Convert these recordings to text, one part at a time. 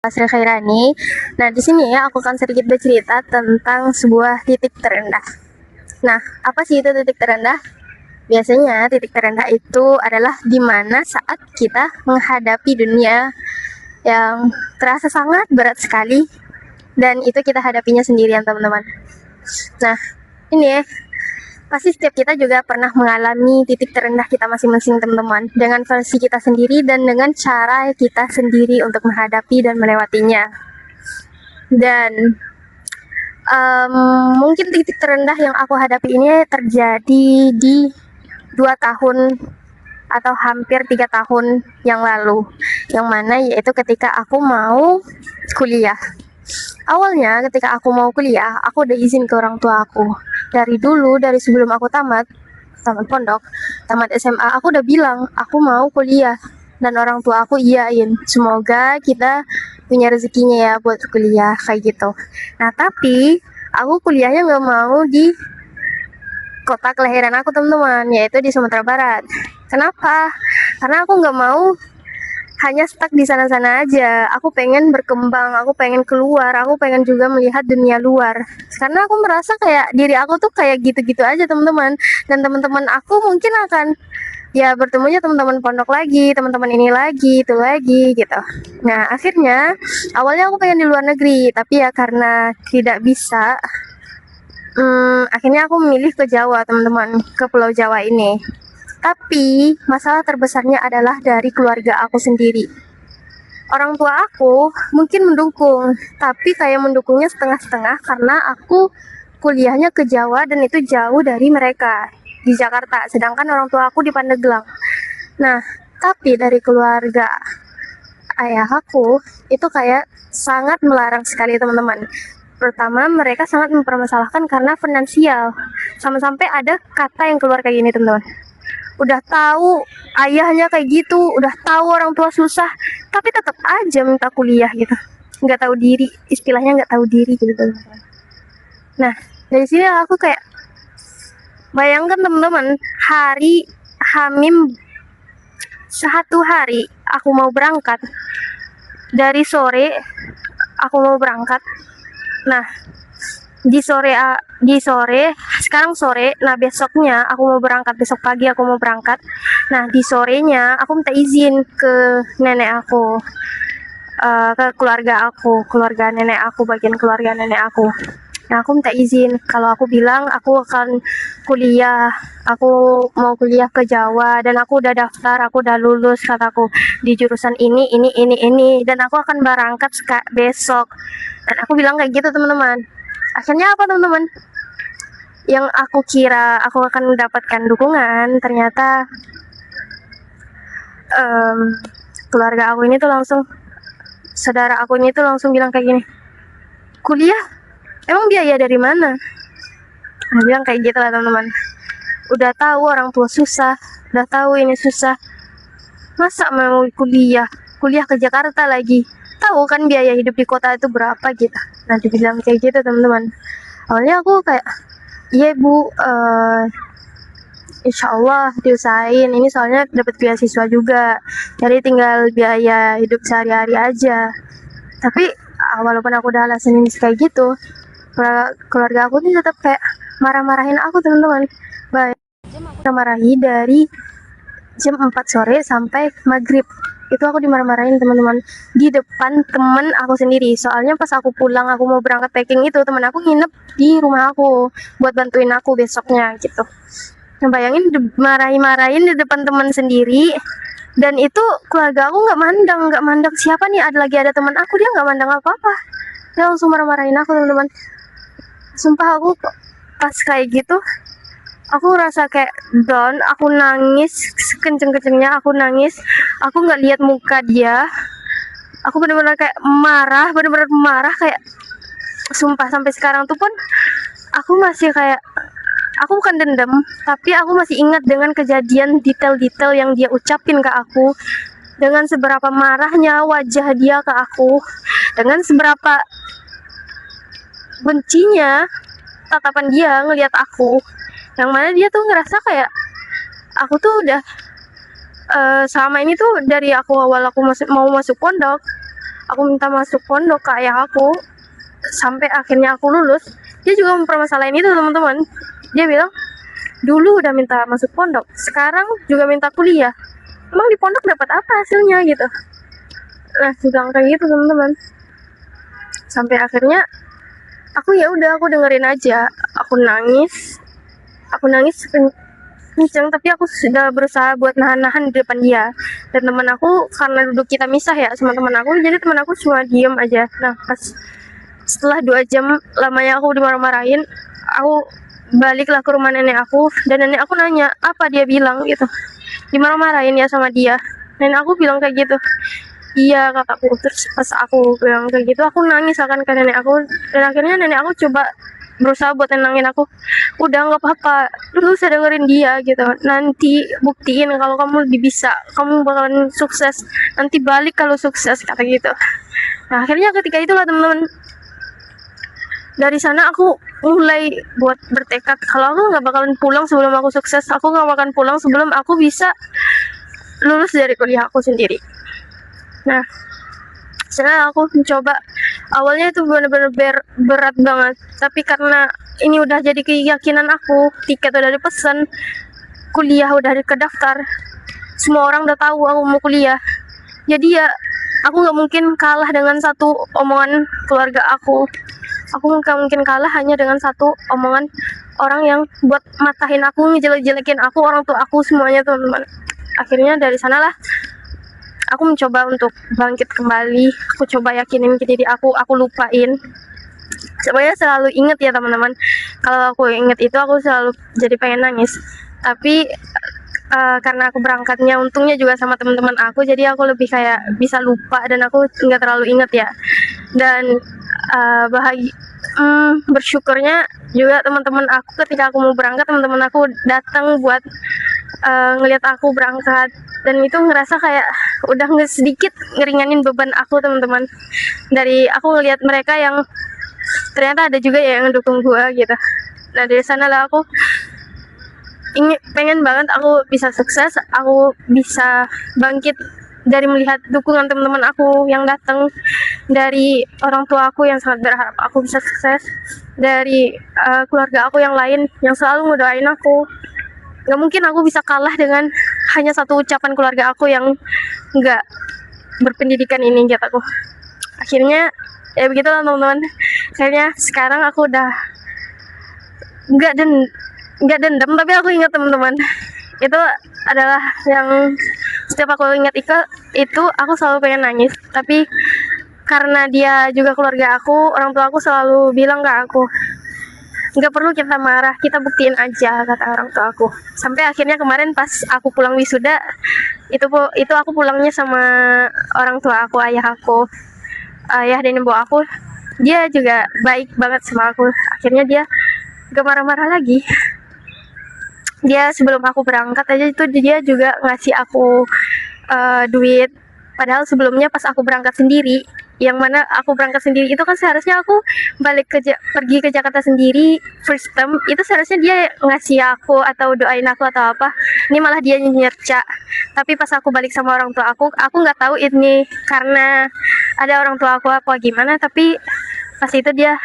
Sri Khairani. Nah, di sini ya aku akan sedikit bercerita tentang sebuah titik terendah. Nah, apa sih itu titik terendah? Biasanya titik terendah itu adalah di mana saat kita menghadapi dunia yang terasa sangat berat sekali dan itu kita hadapinya sendirian, teman-teman. Nah, ini ya, pasti setiap kita juga pernah mengalami titik terendah kita masing-masing, teman-teman, dengan versi kita sendiri dan dengan cara kita sendiri untuk menghadapi dan melewatinya. Dan mungkin titik terendah yang aku hadapi ini terjadi di 2 tahun atau hampir 3 tahun yang lalu, yang mana yaitu ketika aku mau kuliah. Awalnya ketika aku mau kuliah, aku udah izin ke orang tua aku. Dari dulu, dari sebelum aku tamat pondok, tamat SMA, aku udah bilang aku mau kuliah. Dan orang tua aku iyain, semoga kita punya rezekinya ya buat kuliah, kayak gitu. Nah, tapi aku kuliahnya nggak mau di kota kelahiran aku, teman-teman, yaitu di Sumatera Barat. Kenapa? Karena aku nggak mau hanya stuck di sana-sana aja. Aku pengen berkembang, aku pengen keluar, aku pengen juga melihat dunia luar. Karena aku merasa kayak diri aku tuh kayak gitu-gitu aja, teman-teman. Dan teman-teman aku mungkin akan ya bertemunya teman-teman pondok lagi, teman-teman ini lagi, itu lagi gitu. Nah, akhirnya awalnya aku pengen di luar negeri, tapi ya karena tidak bisa, akhirnya aku memilih ke Jawa, teman-teman, ke Pulau Jawa ini. Tapi masalah terbesarnya adalah dari keluarga aku sendiri. Orang tua aku mungkin mendukung, tapi kayak mendukungnya setengah-setengah karena aku kuliahnya ke Jawa dan itu jauh dari mereka di Jakarta, sedangkan orang tua aku di Pandeglang. Nah, tapi dari keluarga ayah aku itu kayak sangat melarang sekali, teman-teman. Pertama, mereka sangat mempermasalahkan karena finansial. Sampai-sampai ada kata yang keluar kayak gini, teman-teman. Udah tahu ayahnya kayak gitu, udah tahu orang tua susah, tapi tetap aja minta kuliah gitu. Nggak tahu diri, istilahnya nggak tahu diri gitu, teman-teman. Nah, dari sini aku kayak bayangkan, teman-teman, hari Hamim 1 hari aku mau berangkat. Dari sore aku mau berangkat. Nah, di sore sekarang sore, nah besoknya aku mau berangkat, besok pagi aku mau berangkat. Nah, di sorenya aku minta izin ke nenek aku, ke keluarga nenek aku, bagian keluarga nenek aku. Nah, aku minta izin kalau aku bilang aku akan kuliah, aku mau kuliah ke Jawa dan aku udah daftar, aku udah lulus, kataku, di jurusan ini, dan aku akan berangkat besok. Dan aku bilang kayak gitu, teman-teman. Akhirnya apa, teman-teman? Yang aku kira aku akan mendapatkan dukungan, ternyata keluarga aku ini tuh langsung, saudara aku ini tuh langsung bilang kayak gini, kuliah emang biaya dari mana? Nah, bilang kayak gitu lah, teman-teman. Udah tahu orang tua susah, udah tahu ini susah, masa mau kuliah ke Jakarta lagi? Tahu kan biaya hidup di kota itu berapa gitu. Nah, dibilang kayak gitu, teman-teman. Awalnya aku kayak, iya bu, insya Allah diusahain, ini soalnya dapat beasiswa juga, jadi tinggal biaya hidup sehari-hari aja. Tapi walaupun aku udah alasan ini kayak gitu, keluarga aku nih tetap kayak marah-marahin aku, teman-teman. Marah-marahi dari jam 4 sore sampai maghrib. Itu aku dimarah-marahin, teman-teman, di depan temen aku sendiri. Soalnya pas aku pulang, aku mau berangkat packing itu, temen aku nginep di rumah aku buat bantuin aku besoknya gitu. Nah, bayangin marahin-marahin di depan teman sendiri, dan itu keluarga aku nggak mandang siapa nih, ada teman aku, dia nggak mandang apa-apa, dia langsung marah-marahin aku, teman-teman. Sumpah aku pas kayak gitu, aku rasa kayak down, aku nangis sekenceng-kencengnya, aku nangis, aku nggak lihat muka dia, aku benar-benar kayak marah, benar-benar marah, kayak sumpah sampai sekarang tuh pun aku masih kayak, aku bukan dendam, tapi aku masih ingat dengan kejadian detail-detail yang dia ucapin ke aku, dengan seberapa marahnya wajah dia ke aku, dengan seberapa bencinya tatapan dia ngelihat aku, yang mana dia tuh ngerasa kayak aku tuh udah selama ini tuh dari awal aku mau masuk pondok, aku minta masuk pondok ke ayah aku, sampai akhirnya aku lulus, dia juga mempermasalahin itu teman-teman. Dia bilang, dulu udah minta masuk pondok, sekarang juga minta kuliah, emang di pondok dapat apa hasilnya gitu. Nah, bilang kayak gitu teman-teman. Sampai akhirnya aku ya udah, aku dengerin aja. Aku nangis kenceng, tapi aku sudah berusaha buat nahan-nahan di depan dia. Dan teman aku, karena duduk kita misah ya sama teman aku, jadi teman aku cuma diem aja. Nah, pas setelah 2 jam lamanya aku dimarah-marahin, aku baliklah ke rumah nenek aku, dan nenek aku nanya apa dia bilang gitu. Dimarah-marahin ya sama dia. Nenek aku bilang kayak gitu. Iya, kataku. Terus pas aku bilang kayak gitu, aku nangis akan ke nenek aku, dan akhirnya nenek aku coba berusaha buat tenangin aku. Udah, nggak apa-apa, lu bisa dengerin dia gitu, nanti buktiin kalau kamu lebih bisa, kamu bakalan sukses, nanti balik kalau sukses, kata gitu. Nah, akhirnya ketika itulah teman-teman, dari sana aku mulai buat bertekad kalau aku nggak bakalan pulang sebelum aku sukses, aku nggak bakalan pulang sebelum aku bisa lulus dari kuliah aku sendiri. Nah, setelah aku mencoba, awalnya itu benar-benar berat banget, tapi karena ini udah jadi keyakinan aku, tiket udah dipesan, kuliah udah kedaftar, semua orang udah tahu aku mau kuliah, jadi ya aku nggak mungkin kalah dengan satu omongan keluarga aku nggak mungkin kalah hanya dengan satu omongan orang yang buat matahin aku, ngejelek-jelekin aku, orang tua aku, semuanya teman-teman. Akhirnya dari sanalah aku mencoba untuk bangkit kembali. Aku coba yakinin ke diri aku lupain. Sebenarnya selalu inget ya teman-teman, kalau aku inget itu aku selalu jadi pengen nangis. Tapi karena aku berangkatnya untungnya juga sama teman-teman aku, jadi aku lebih kayak bisa lupa dan aku nggak terlalu inget ya. Dan bersyukurnya juga teman-teman aku, ketika aku mau berangkat, teman-teman aku datang buat ngelihat aku berangkat, dan itu ngerasa kayak udah sedikit ngeringanin beban aku teman-teman. Dari aku ngelihat mereka yang ternyata ada juga ya yang mendukung gua gitu. Nah, dari sana lah aku pengen banget aku bisa sukses, aku bisa bangkit dari melihat dukungan teman-teman aku yang datang, dari orang tua aku yang sangat berharap aku bisa sukses, dari keluarga aku yang lain yang selalu ngedoain aku. Gak mungkin aku bisa kalah dengan hanya satu ucapan keluarga aku yang gak berpendidikan ini, kataku. Akhirnya ya begitulah teman-teman. Akhirnya sekarang aku udah gak dendam, tapi aku ingat teman-teman, itu adalah yang setiap aku ingat itu aku selalu pengen nangis. Tapi karena dia juga keluarga aku, orang tua aku selalu bilang ke aku, nggak perlu kita marah, kita buktiin aja, kata orang tua aku. Sampai akhirnya kemarin pas aku pulang wisuda, itu aku pulangnya sama orang tua aku, ayah dan ibu aku. Dia juga baik banget sama aku. Akhirnya dia gak marah-marah lagi. Dia sebelum aku berangkat aja itu dia juga ngasih aku duit. Padahal sebelumnya pas aku berangkat sendiri, yang mana aku berangkat sendiri itu kan seharusnya aku pergi ke Jakarta sendiri first term, itu seharusnya dia ngasih aku atau doain aku atau apa. Ini malah dia nyerca. Tapi pas aku balik sama orang tua aku nggak tahu ini karena ada orang tua aku apa gimana, tapi pas itu dia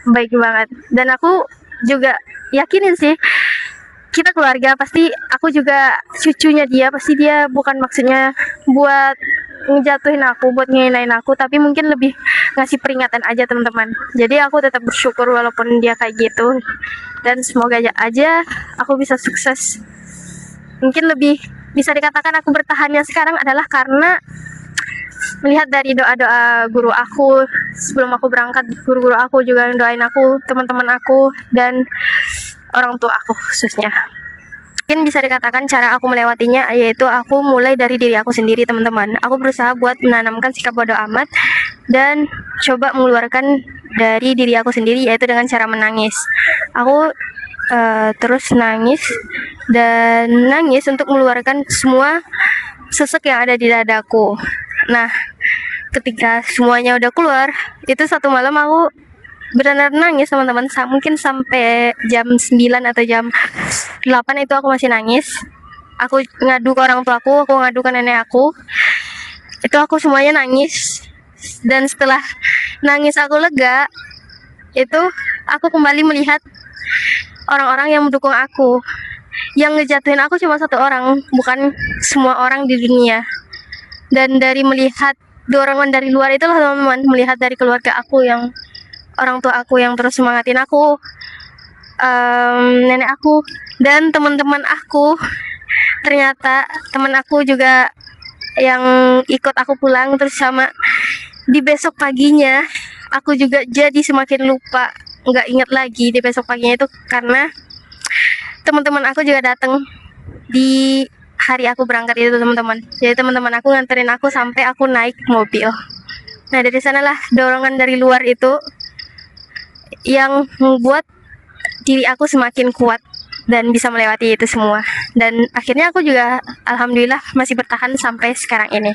baik banget. Dan aku juga yakinin sih, kita keluarga, pasti aku juga cucunya dia, pasti dia bukan maksudnya buat ngejatuhin aku, buat ngehinain aku, tapi mungkin lebih ngasih peringatan aja teman-teman. Jadi aku tetap bersyukur walaupun dia kayak gitu, dan semoga aja aku bisa sukses. Mungkin lebih bisa dikatakan aku bertahannya sekarang adalah karena melihat dari doa-doa guru aku sebelum aku berangkat. Guru-guru aku juga doain aku, teman-teman aku, dan orang tua aku khususnya. Mungkin bisa dikatakan cara aku melewatinya yaitu aku mulai dari diri aku sendiri teman-teman. Aku berusaha buat menanamkan sikap bodo amat dan coba mengeluarkan dari diri aku sendiri, yaitu dengan cara menangis. Aku terus nangis untuk mengeluarkan semua sesek yang ada di dadaku. Nah, ketika semuanya udah keluar, itu satu malam aku benar-benar nangis teman-teman. Mungkin sampai jam 9 atau jam 8 itu aku masih nangis. Aku ngadu ke orang tua aku ngadu ke nenek aku. Itu aku semuanya nangis Dan setelah nangis aku lega, itu aku kembali melihat orang-orang yang mendukung aku. Yang ngejatuhin aku cuma satu orang, bukan semua orang di dunia. Dan dari melihat dorongan dari luar itulah teman-teman, melihat dari keluarga aku yang orang tua aku yang terus semangatin aku, nenek aku dan teman-teman aku. Ternyata teman aku juga yang ikut aku pulang, terus sama di besok paginya aku juga jadi semakin lupa, nggak ingat lagi di besok paginya itu karena teman-teman aku juga datang di hari aku berangkat itu teman-teman. Jadi teman-teman aku nganterin aku sampai aku naik mobil. Nah dari sanalah dorongan dari luar itu yang membuat diri aku semakin kuat dan bisa melewati itu semua. Dan akhirnya aku juga alhamdulillah masih bertahan sampai sekarang ini.